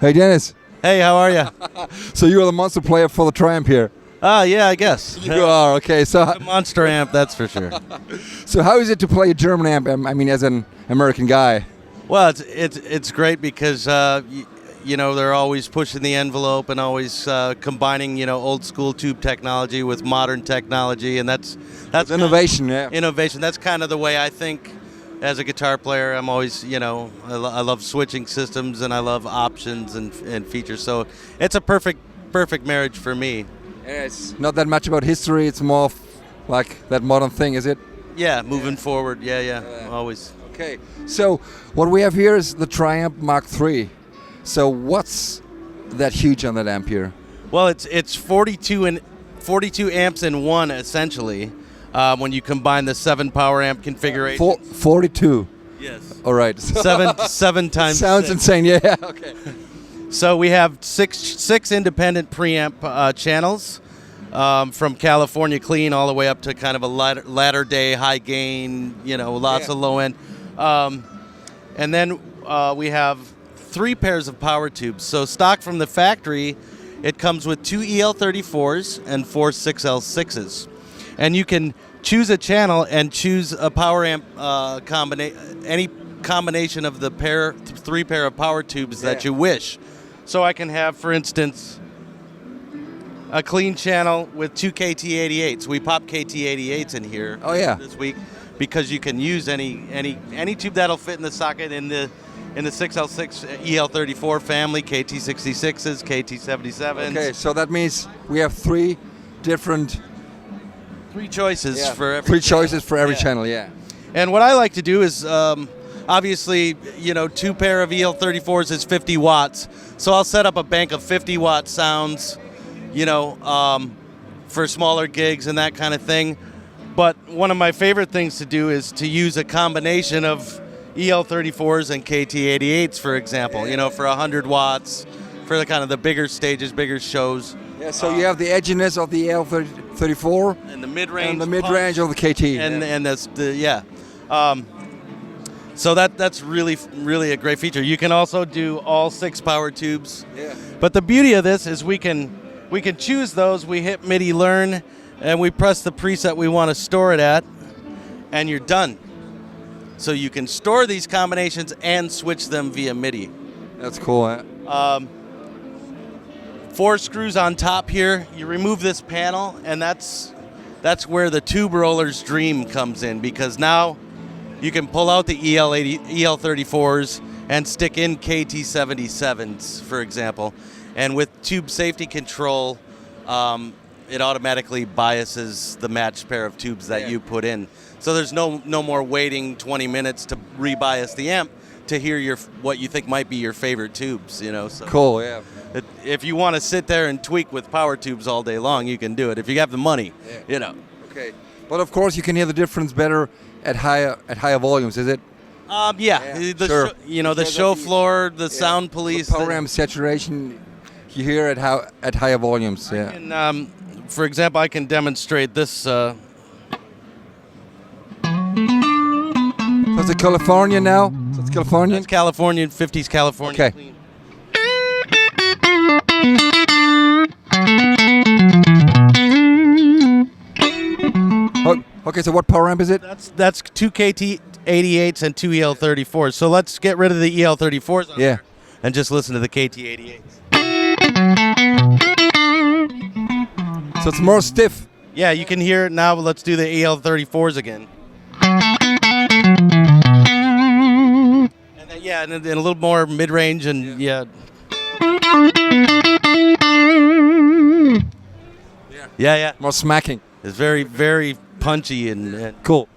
Hey, Dennis. Hey, how are you? So you're the monster player for the Triamp here. Yeah, I guess. You are, okay. So A monster amp, that's for sure. so how is it to play a German amp, I mean, as an American guy? Well, it's great because, they're always pushing the envelope and always combining, old school tube technology with modern technology. And that's It's innovation, yeah. Innovation. That's kind of the way I think as a guitar player. I'm always, I love switching systems and I love options and features. So it's a perfect marriage for me. It's not that much about history. It's more like that modern thing, is it? Yeah, moving forward. Yeah, always. Okay. So what we have here is the Triamp Mk.3. So what's that huge on that amp here? Well, it's 42 amps in one essentially. When you combine the 7 power amp configuration. 42. Yes. All right. Seven times. Sounds 6. insane. Yeah. Okay. So we have six independent preamp channels, from California clean all the way up to kind of a latter day high gain. Lots of low end, and then we have 3 pairs of power tubes. So stock from the factory, it comes with 2 EL34s and 4 6L6s, and you can choose a channel and choose a power amp any combination of the 3 pair of power tubes that you wish. So I can have, for instance, a clean channel with 2 KT88s. We pop KT88s in here this week because you can use any tube that'll fit in the socket in the 6L6 EL34 family, KT66s, KT77s. Okay, so that means we have 3 different 3 choices for every 3 choices for every channel, yeah. And what I like to do is obviously, 2 pair of EL34s is 50 watts. So I'll set up a bank of 50 watt sounds, for smaller gigs and that kind of thing. But one of my favorite things to do is to use a combination of EL34s and KT88s, for example, for 100 watts, for the kind of the bigger stages, bigger shows. Yeah, so you have the edginess of the EL34 and the mid-range, and the mid-range of the KT. And that's so that's really a great feature. You can also do all 6 power tubes. Yeah. But the beauty of this is we can choose those. We hit MIDI learn, and we press the preset we want to store it at, and you're done. So you can store these combinations and switch them via MIDI. That's cool, huh? 4 screws on top here. You remove this panel, and that's where the tube roller's dream comes in, because now you can pull out the EL34s and stick in KT77s, for example. And with tube safety control, it automatically biases the matched pair of tubes that you put in. So there's no more waiting 20 minutes to rebias the amp to hear what you think might be your favorite tubes. So cool, yeah. If you want to sit there and tweak with power tubes all day long, you can do it. If you have the money, Okay, but of course you can hear the difference better at higher volumes, is it? The show floor, the sound police, the power amp saturation, you hear at higher volumes. For example, I can demonstrate this. So it's California now. So it's Californian. It's Californian, 50s California. Okay. Clean. Okay, so what power amp is it? That's 2 KT88s and 2 EL34s. So let's get rid of the EL34s on there and just listen to the KT88s. So it's more stiff. Yeah, you can hear it now, but let's do the EL34s again. And then, and a little more mid-range and Yeah. More smacking. It's very, very punchy and cool.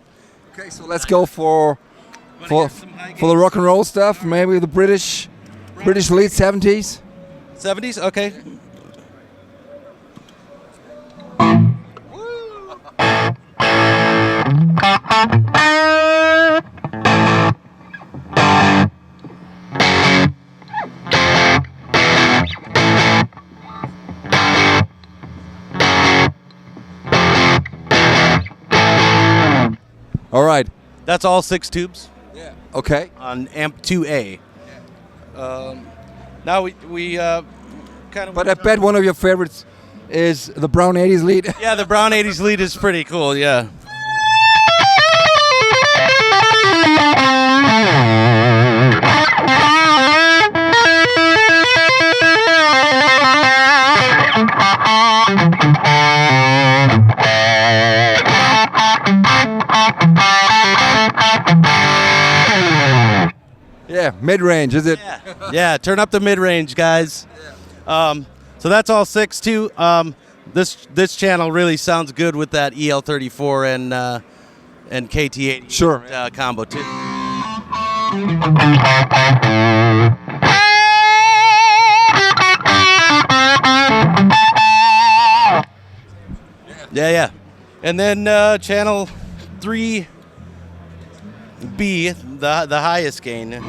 Okay, so let's go for the rock and roll stuff. Maybe the British late 70s. 70s? Okay. All right. That's all 6 tubes. Yeah. Okay. On amp 2A. Now we kind of. But I bet one of your favorites is the Brown 80s lead. Yeah, the Brown 80s lead is pretty cool. Yeah. Yeah, mid-range, is it? Yeah, turn up the mid-range, guys. So that's all 6 too. This channel really sounds good with that EL34 and KT80 Sure. combo too. Yeah. And then channel 3B, the highest gain.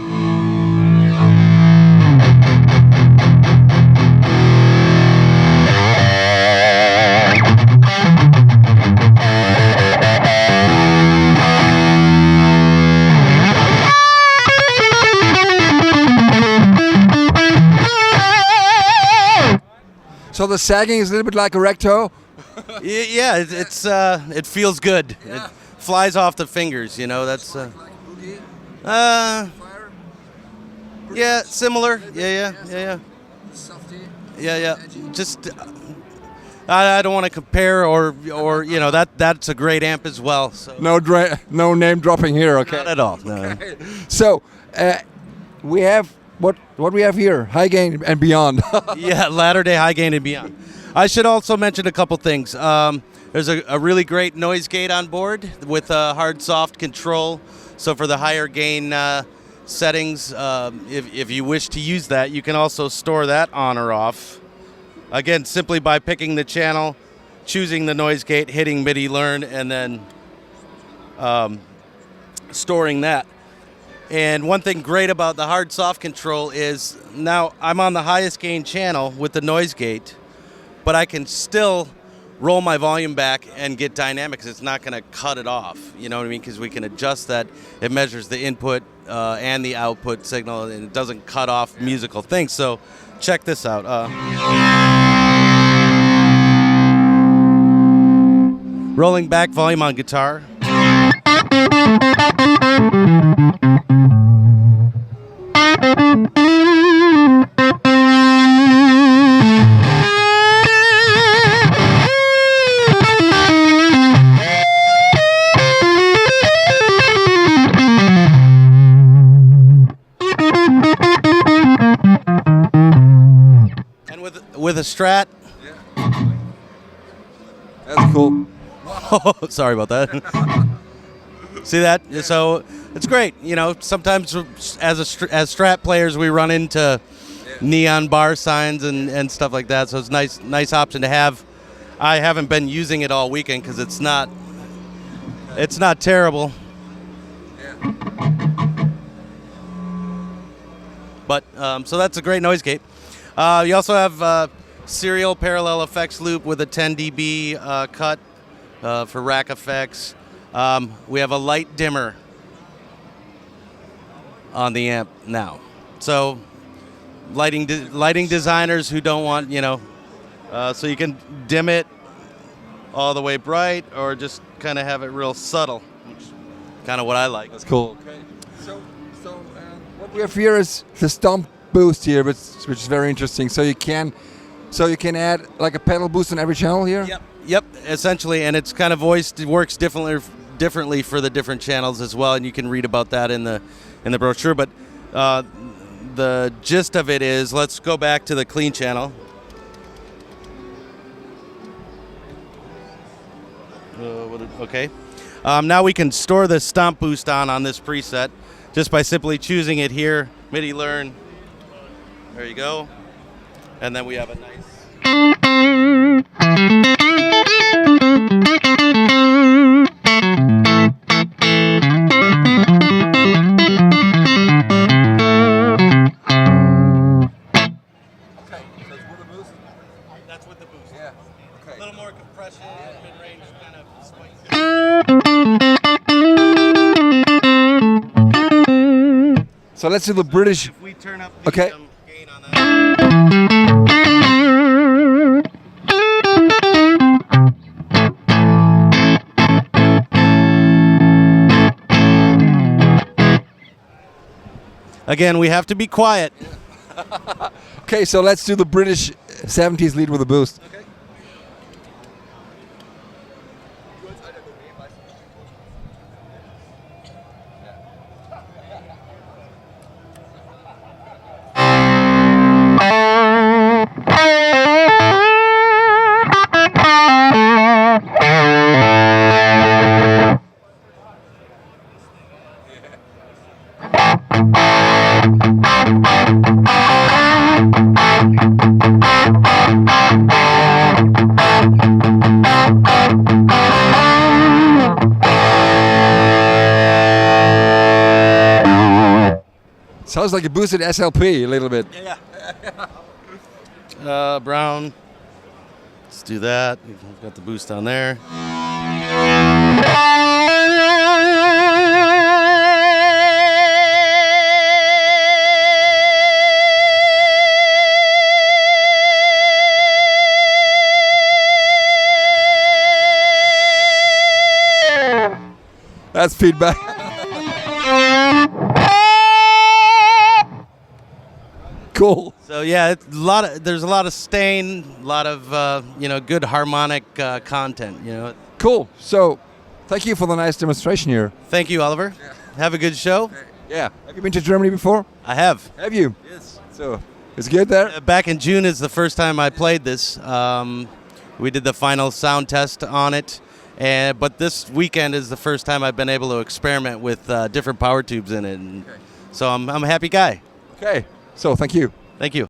So the sagging is a little bit like a recto. Yeah, it feels good. Yeah. It flies off the fingers, you know. That's yeah, similar. Yeah. Just I don't want to compare or you know that's a great amp as well. So No name dropping here, okay? not at all. No. Okay. So we have what we have here, high gain and beyond. Yeah, latter day high gain and beyond. I should also mention a couple things. There's a really great noise gate on board with hard soft control. So for the higher gain settings, if you wish to use that, you can also store that on or off. Again, simply by picking the channel, choosing the noise gate, hitting MIDI learn, and then storing that. And one thing great about the hard soft control is now I'm on the highest gain channel with the noise gate, but I can still roll my volume back and get dynamic because it's not going to cut it off. You know what I mean? Because we can adjust that. It measures the input and the output signal, and it doesn't cut off musical things. So check this out. Rolling back volume on guitar. And with a Strat. That's cool. Oh, sorry about that. See that? So it's great. You know, sometimes as Strat players, we run into neon bar signs and stuff like that. So it's nice option to have. I haven't been using it all weekend because it's not terrible. But so that's a great noise gate. You also have serial parallel effects loop with a 10 dB cut for rack effects. We have a light dimmer on the amp now. So lighting designers who don't want, you know, so you can dim it all the way bright or just kind of have it real subtle, which is kind of what I like. That's cool. Okay. So what we have here is the Stomp Boost here, which is very interesting. So you can add like a pedal boost on every channel here. Yep. Essentially, and it's kind of voiced. It works differently for the different channels as well, and you can read about that in the brochure. But the gist of it is, let's go back to the clean channel. Okay. Now we can store the Stomp Boost on this preset just by simply choosing it here. MIDI learn. There you go. And then we have a nice. That's with the boost. Yeah. Okay. A little more compression, mid-range kind of spike. So let's do the British. If we turn up Okay. Gain on that. Again, we have to be quiet. Okay, so let's do the British 70s lead with a boost. Okay. Sounds like a boosted SLP a little bit. Yeah. Brown. Let's do that. We've got the boost on there. That's feedback. Cool. So yeah, it's there's a lot of stain, a lot of good harmonic content. Cool. So, thank you for the nice demonstration here. Thank you, Oliver. Have a good show. Yeah. Have you been to Germany before? I have. Have you? Yes. So, it's good there? Back in June is the first time I played this. We did the final sound test on it, but this weekend is the first time I've been able to experiment with different power tubes in it. And so I'm a happy guy. Okay. So, thank you. Thank you.